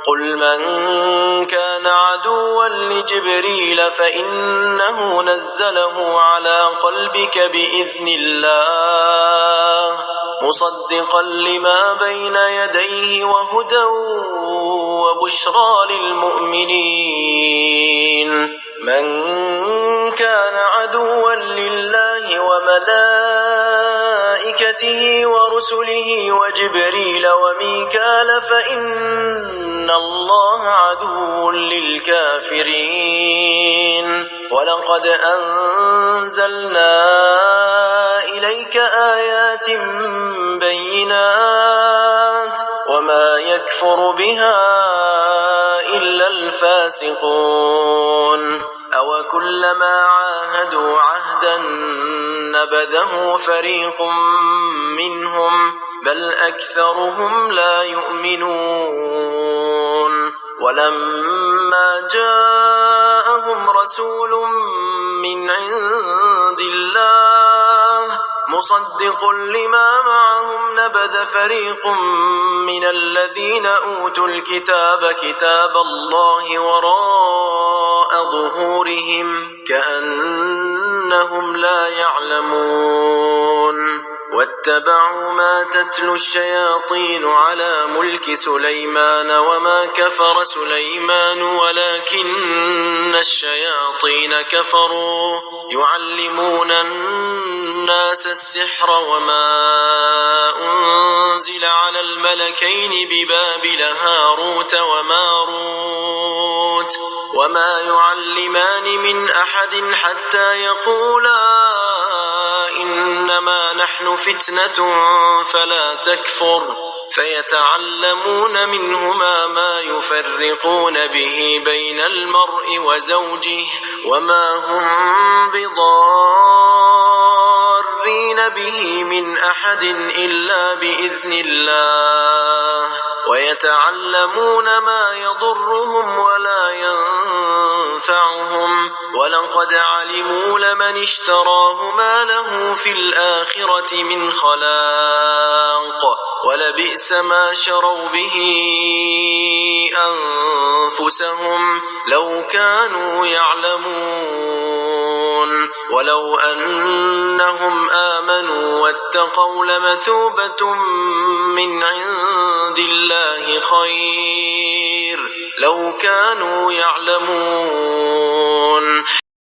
قل من كان عدوا لجبريل فإنه نزله على قلبك بإذن الله مصدقا لما بين يديه وهدى وبشرى للمؤمنين من كان عدوا لله وملائكته ورسله وجبريل وميكال فإن الله عدو للكافرين ولقد أنزلنا إليك آيات بينات وما يكفر بها إلا الفاسقون أو كلما عاهدوا عهدا نبذه فريق منهم بل أكثرهم لا يؤمنون ولما جاءهم رسول من عند الله مصدق لما معهم نبذ فريق من الذين أوتوا الكتاب كتاب الله وراء ظهورهم كأنهم لا يعلمون واتبعوا ما تتلو الشياطين على ملك سليمان وما كفر سليمان ولكن الشياطين كفروا يعلمون الناس السحر وما أنزل على الملكين ببابل هاروت وماروت وما يعلمان من أحد حتى يقولا إنما نحن فتنة فلا تكفر فيتعلمون منهما ما يفرقون به بين المرء وزوجه وما هم بضارين به من أحد إلا بإذن الله ويتعلمون ما يضرهم ولا ينفعهم ولقد علموا لمن اشتراه ما له في الآخرة من خلاق ولبئس ما شروا به أنفسهم لو كانوا يعلمون ولو أنهم آمنوا واتقوا لمثوبة من عند الله خير لو كانوا يعلمون